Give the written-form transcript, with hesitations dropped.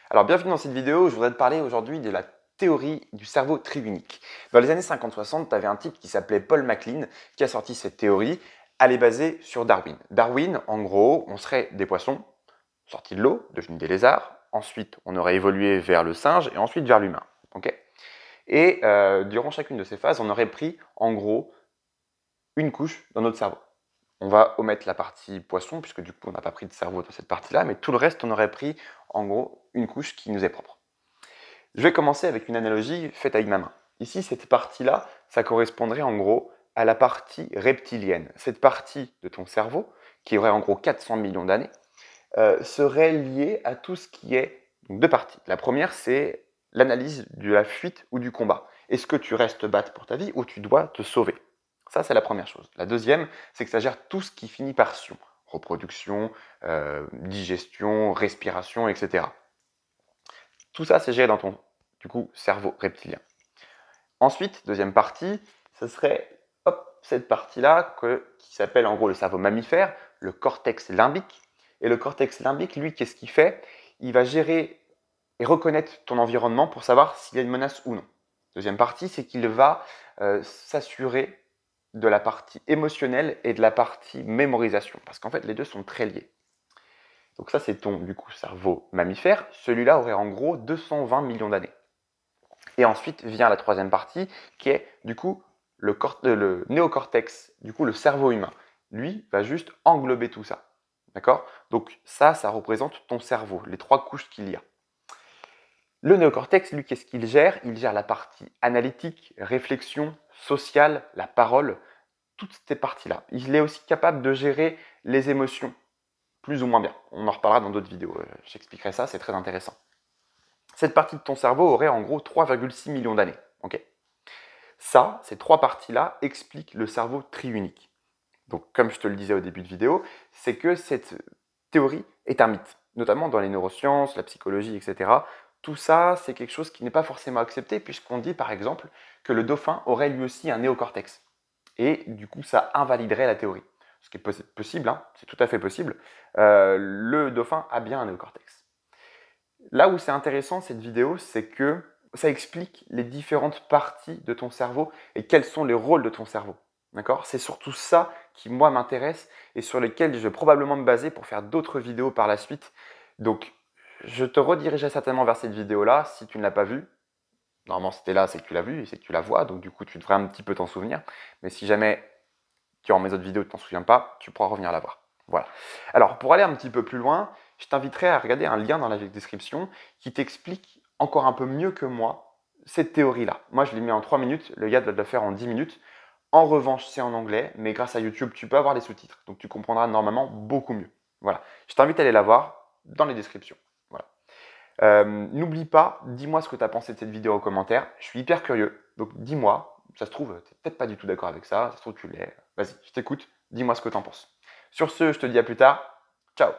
Alors bienvenue dans cette vidéo où je voudrais te parler aujourd'hui de la théorie du cerveau triunique. Dans les années 50-60, tu avais un type qui s'appelait Paul MacLean qui a sorti cette théorie. Elle est basée sur Darwin. Darwin, en gros, on serait des poissons sortis de l'eau, devenus des lézards. Ensuite, on aurait évolué vers le singe et ensuite vers l'humain. Et durant chacune de ces phases, on aurait pris en gros une couche dans notre cerveau. On va omettre la partie poisson, puisque du coup on n'a pas pris de cerveau dans cette partie-là, mais tout le reste, on aurait pris en gros une couche qui nous est propre. Je vais commencer avec une analogie faite avec ma main. Ici, cette partie-là, ça correspondrait en gros à la partie reptilienne. Cette partie de ton cerveau, qui aurait en gros 400 millions d'années, serait liée à tout ce qui est donc, deux parties. La première, c'est l'analyse de la fuite ou du combat. Est-ce que tu restes battre pour ta vie ou tu dois te sauver? Ça, c'est la première chose. La deuxième, c'est que ça gère tout ce qui finit par sion. Reproduction, digestion, respiration, etc. Tout ça, c'est géré dans ton cerveau reptilien. Ensuite, deuxième partie, ce serait cette partie-là qui s'appelle en gros le cerveau mammifère, le cortex limbique. Et le cortex limbique, lui, qu'est-ce qu'il fait? Il va gérer et reconnaître ton environnement pour savoir s'il y a une menace ou non. Deuxième partie, c'est qu'il va s'assurer de la partie émotionnelle et de la partie mémorisation, parce qu'en fait, les deux sont très liés. Donc ça, c'est ton cerveau mammifère. Celui-là aurait en gros 220 millions d'années. Et ensuite vient la troisième partie, qui est le néocortex, le cerveau humain. Lui va juste englober tout ça. D'accord? Donc ça représente ton cerveau, les trois couches qu'il y a. Le néocortex, lui, qu'est-ce qu'il gère? Il gère la partie analytique, réflexion, sociale, la parole, toutes ces parties-là. Il est aussi capable de gérer les émotions, plus ou moins bien. On en reparlera dans d'autres vidéos, j'expliquerai ça, c'est très intéressant. Cette partie de ton cerveau aurait en gros 3,6 millions d'années. Ça, ces trois parties-là expliquent le cerveau triunique. Donc, comme je te le disais au début de vidéo, c'est que cette théorie est un mythe, notamment dans les neurosciences, la psychologie, etc. Tout ça, c'est quelque chose qui n'est pas forcément accepté, puisqu'on dit par exemple que le dauphin aurait lui aussi un néocortex. Et du coup, ça invaliderait la théorie. Ce qui est possible, hein, c'est tout à fait possible. Le dauphin a bien un néocortex. Là où c'est intéressant cette vidéo, c'est que ça explique les différentes parties de ton cerveau et quels sont les rôles de ton cerveau. D'accord? C'est surtout ça qui, moi, m'intéresse et sur lesquels je vais probablement me baser pour faire d'autres vidéos par la suite. Donc, je te redirigerai certainement vers cette vidéo-là si tu ne l'as pas vue. Normalement, si tu es là, c'est que tu l'as vue et c'est que tu la vois, donc du coup, tu devrais un petit peu t'en souvenir. Mais si jamais, durant mes autres vidéos, tu t'en souviens pas, tu pourras revenir la voir. Voilà. Alors, pour aller un petit peu plus loin, je t'inviterai à regarder un lien dans la description qui t'explique encore un peu mieux que moi cette théorie-là. Moi, je l'ai mis en 3 minutes, le gars doit le faire en 10 minutes. En revanche, c'est en anglais, mais grâce à YouTube, tu peux avoir les sous-titres. Donc, tu comprendras normalement beaucoup mieux. Voilà. Je t'invite à aller la voir dans les descriptions. Voilà. N'oublie pas, dis-moi ce que tu as pensé de cette vidéo en commentaire. Je suis hyper curieux. Donc, dis-moi. Ça se trouve, tu n'es peut-être pas du tout d'accord avec ça. Ça se trouve, tu l'es. Vas-y, je t'écoute. Dis-moi ce que tu en penses. Sur ce, je te dis à plus tard. Ciao!